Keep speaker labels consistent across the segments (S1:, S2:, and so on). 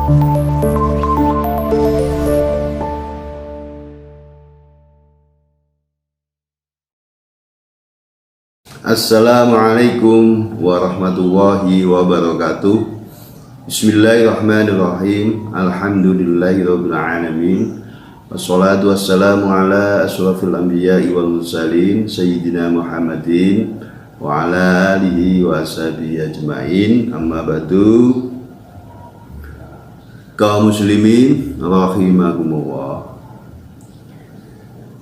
S1: Assalamualaikum warahmatullahi wabarakatuh. Bismillahirrahmanirrahim. Alhamdulillahirabbil alamin. Wassalatu wassalamu ala asyrafil anbiya'i wal mursalin sayyidina Muhammadin wa ala alihi wa ashabihi ajmain. Amma ba'du. Kaum muslimin rahimakumullah.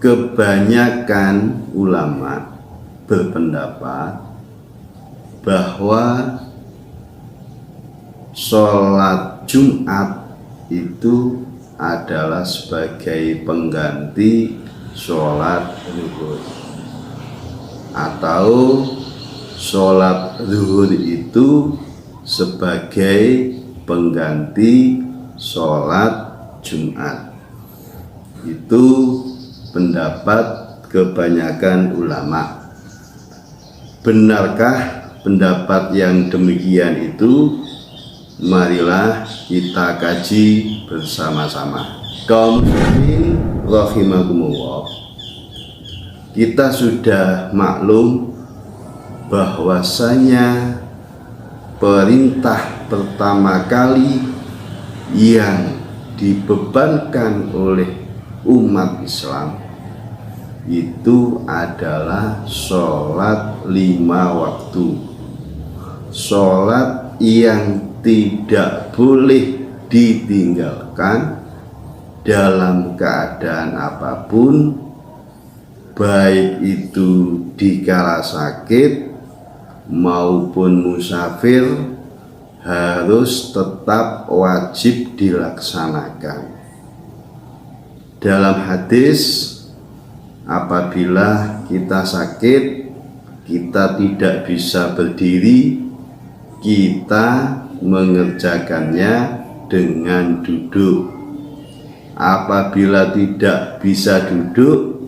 S1: Kebanyakan ulama berpendapat bahwa sholat Jumat itu adalah sebagai pengganti sholat zuhur, atau sholat zuhur itu sebagai pengganti sholat Jumat. Itu pendapat kebanyakan ulama. Benarkah pendapat yang demikian itu? Marilah kita kaji bersama-sama. Kaum muslimin rahimakumullah, kita sudah maklum bahwasanya perintah pertama kali yang dibebankan oleh umat Islam itu adalah sholat 5 waktu, sholat yang tidak boleh ditinggalkan dalam keadaan apapun, baik itu dikala sakit maupun musafir, harus tetap wajib dilaksanakan. Dalam hadis, apabila kita sakit, kita tidak bisa berdiri, kita mengerjakannya dengan duduk. Apabila tidak bisa duduk,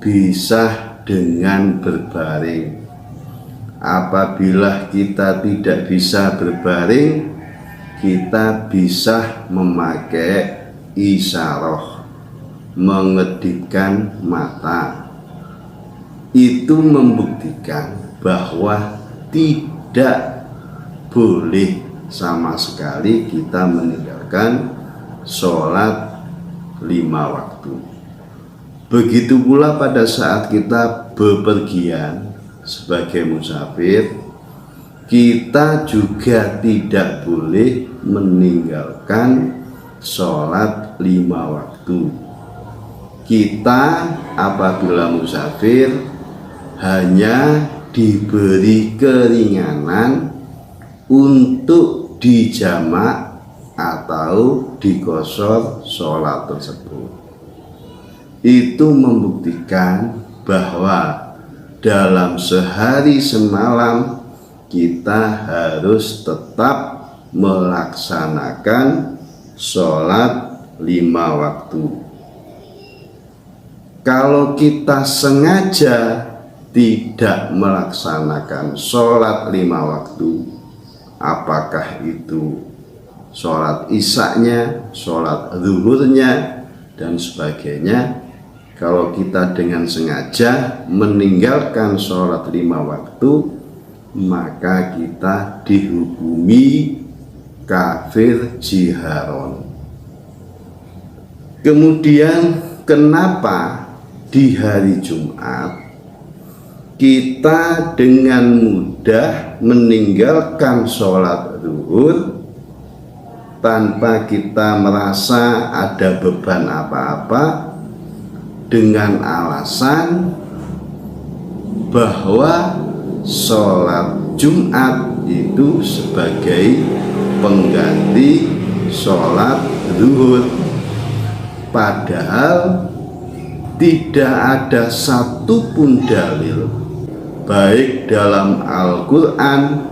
S1: bisa dengan berbaring. Apabila kita tidak bisa berbaring, kita bisa memakai isyarah, mengedipkan mata. Itu membuktikan bahwa tidak boleh sama sekali kita meninggalkan sholat 5 waktu. Begitu pula pada saat kita bepergian sebagai musafir, kita juga tidak boleh meninggalkan sholat 5 waktu. Kita apabila musafir hanya diberi keringanan untuk dijamak atau dikosor sholat tersebut. Itu membuktikan bahwa dalam sehari semalam kita harus tetap melaksanakan sholat 5 waktu. Kalau kita sengaja tidak melaksanakan sholat 5 waktu, apakah itu sholat isya-nya, sholat zuhurnya, dan sebagainya, kalau kita dengan sengaja meninggalkan sholat 5 waktu, maka kita dihukumi kafir jiharon. Kemudian kenapa di hari Jumat kita dengan mudah meninggalkan sholat zuhur tanpa kita merasa ada beban apa-apa, dengan alasan bahwa sholat Jumat itu sebagai pengganti sholat zuhur. Padahal tidak ada satupun dalil, baik dalam Al-Quran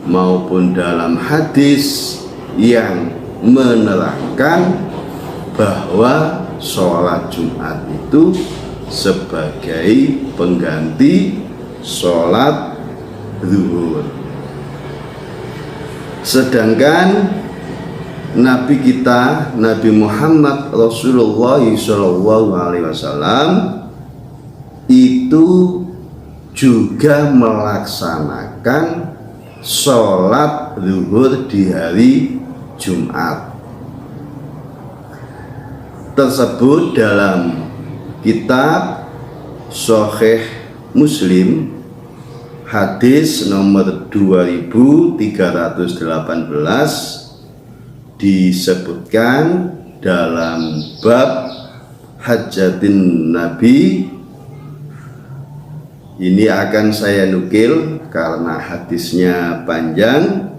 S1: maupun dalam hadis, yang menerangkan bahwa sholat Jumat itu sebagai pengganti sholat zuhur. Sedangkan Nabi kita, Nabi Muhammad Rasulullah SAW itu juga melaksanakan sholat zuhur di hari Jumat. Tersebut dalam kitab Sahih Muslim hadis nomor 2318 disebutkan dalam bab hajatin Nabi. Ini akan saya nukil karena hadisnya panjang.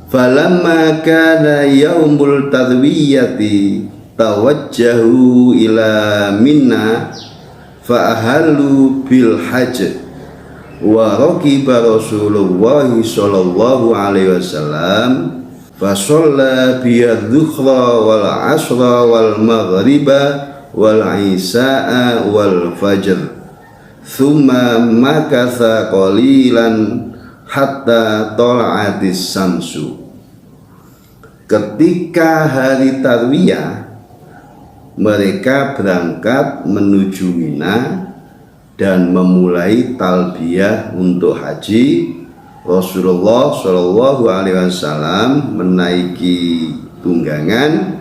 S1: Falamma kana yaumul tarwiyati tawajjahu ila Minna fa ahallu bil hajj wa raqiba Rasulullah sallallahu alaihi wasallam fa shalla biyadh-dhuhra wal 'ashra wal maghriba wal isya'a wal fajr thumma makatha qalilan hatta tola'atis samsu. Ketika hari tarwiyah, mereka berangkat menuju Mina dan memulai talbiyah untuk haji. Rasulullah Shallallahu Alaihi Wasallam menaiki tunggangan,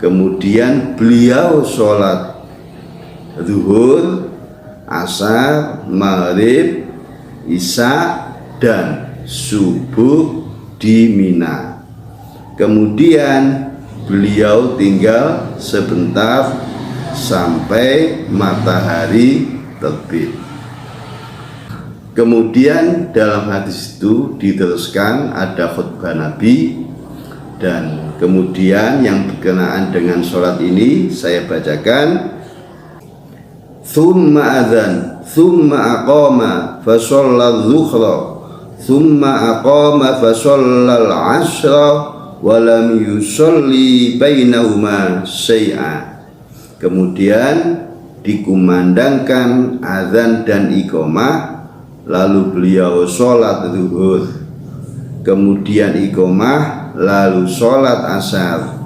S1: kemudian beliau sholat zuhur, asar, maghrib, isya dan subuh di Mina. Kemudian beliau tinggal sebentar sampai matahari terbit. Kemudian dalam hadis itu diteruskan ada khutbah Nabi, dan kemudian yang berkenaan dengan sholat ini saya bacakan. Thumma adzan thumma aqama fa shalla adh-dhuhra thumma aqama fa shalla al-'ashra wa lam yusalli bainahuma syai'a. Kemudian dikumandangkan azan dan iqamah, lalu beliau sholat zuhur, kemudian iqamah, lalu sholat asar,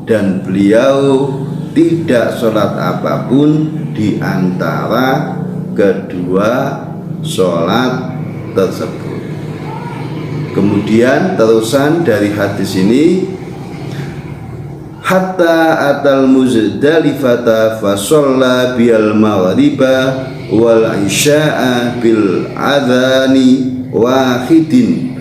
S1: dan beliau tidak sholat apapun di antara kedua sholat tersebut. Kemudian terusan dari hadis ini, hatta atal Muzdalifata fa shalla bil maghriba wal isya'a bil adhani wahidin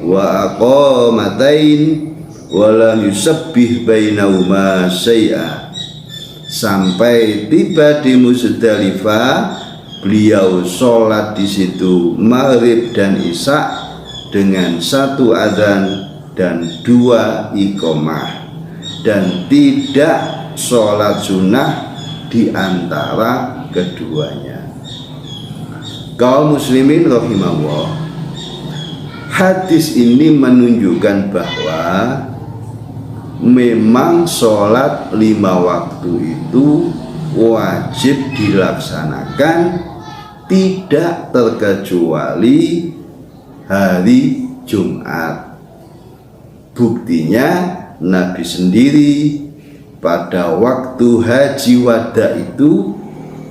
S1: wa aqamatain wa lam yusabbih bainahuma syai'a. Sampai tiba di Muzdalifah, beliau sholat di situ maghrib dan isya dengan satu azan dan dua iqamah, dan tidak sholat sunnah di antara keduanya. Kaum muslimin rahimahullah, hadis ini menunjukkan bahwa memang sholat 5 waktu itu wajib dilaksanakan, tidak terkecuali hari Jumat. Buktinya Nabi sendiri pada waktu haji wada itu,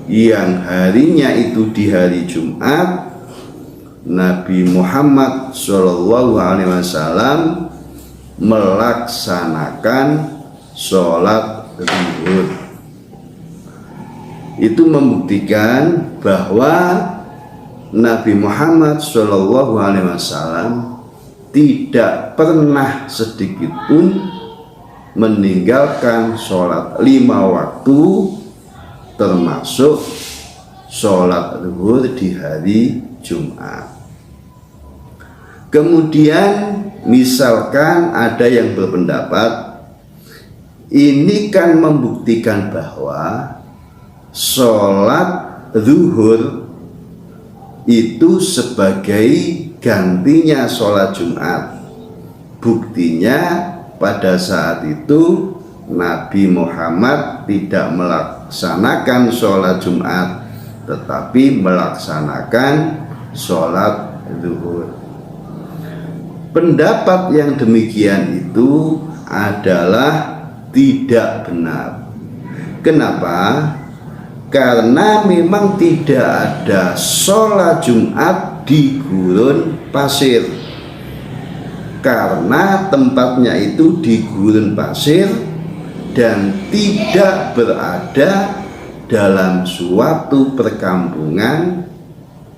S1: yang harinya itu di hari Jumat, Nabi Muhammad SAW melaksanakan sholat zuhur. Itu membuktikan bahwa Nabi Muhammad SAW tidak pernah sedikit pun meninggalkan sholat 5 waktu, termasuk sholat zuhur di hari Jumat. Kemudian misalkan ada yang berpendapat ini kan membuktikan bahwa sholat zuhur itu sebagai gantinya sholat Jumat. Buktinya pada saat itu Nabi Muhammad tidak melaksanakan sholat Jumat, tetapi melaksanakan sholat zuhur. pendapat yang demikian itu adalah tidak benar. Kenapa? Karena memang tidak ada sholat Jumat di gurun pasir, karena tempatnya itu di gurun pasir dan tidak berada dalam suatu perkampungan,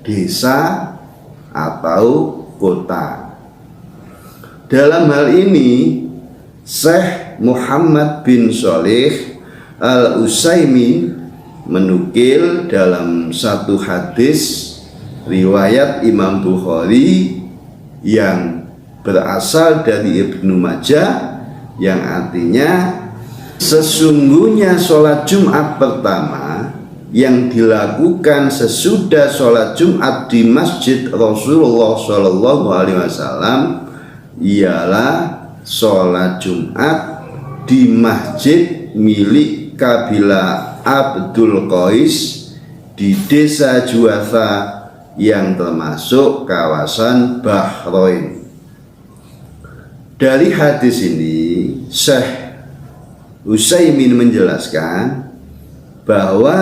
S1: desa atau kota. Dalam hal ini Syekh Muhammad bin Shalih Al-Utsaimin menukil dalam satu hadis riwayat Imam Bukhari yang berasal dari Ibnu Majah, yang artinya sesungguhnya sholat Jumat pertama yang dilakukan sesudah sholat Jumat di masjid Rasulullah SAW ialah sholat Jumat di masjid milik kabilah Abdul Qais di desa Juwafa yang termasuk kawasan Bahrain. Dari hadis ini Syekh Utsaimin menjelaskan bahwa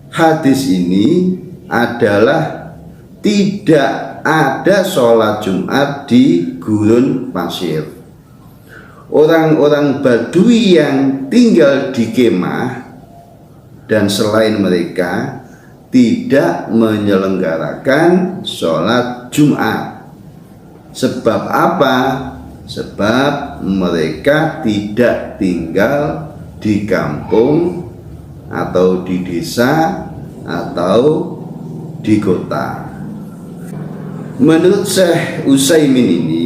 S1: hadis ini adalah tidak ada sholat Jumat di gurun pasir. Orang-orang Badui yang tinggal di kemah dan selain mereka tidak menyelenggarakan sholat Jumat. Sebab apa? Sebab mereka tidak tinggal di kampung atau di desa atau di kota. Menurut Syekh Utsaimin ini,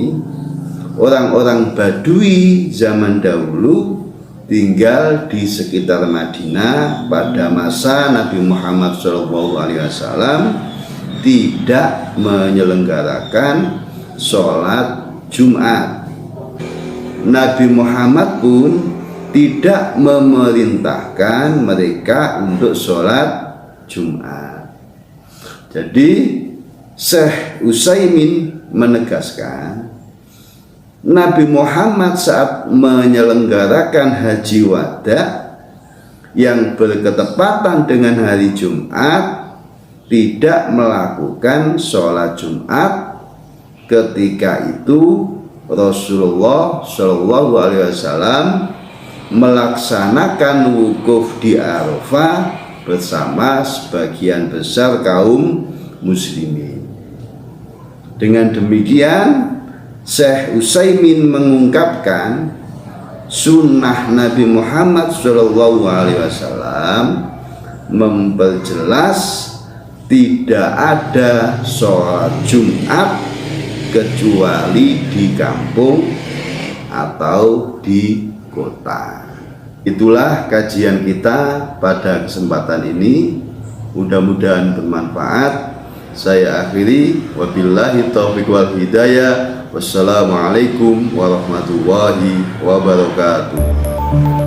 S1: orang-orang Badui zaman dahulu tinggal di sekitar Madinah pada masa Nabi Muhammad SAW tidak menyelenggarakan sholat Jumat. Nabi Muhammad pun tidak memerintahkan mereka untuk sholat Jumat. Jadi Syekh Utsaimin menegaskan Nabi Muhammad saat menyelenggarakan haji wada yang berketepatan dengan hari Jumat tidak melakukan sholat Jumat. Ketika itu Rasulullah SAW melaksanakan wukuf di Arafah bersama sebagian besar kaum muslimin. Dengan demikian Syekh Utsaimin mengungkapkan sunnah Nabi Muhammad SAW memperjelas tidak ada sholat Jumat kecuali di kampung atau di kota. Itulah kajian kita pada kesempatan ini, mudah-mudahan bermanfaat. Saya akhiri, wabillahi taufiq wal hidayah. Wassalamualaikum warahmatullahi wabarakatuh.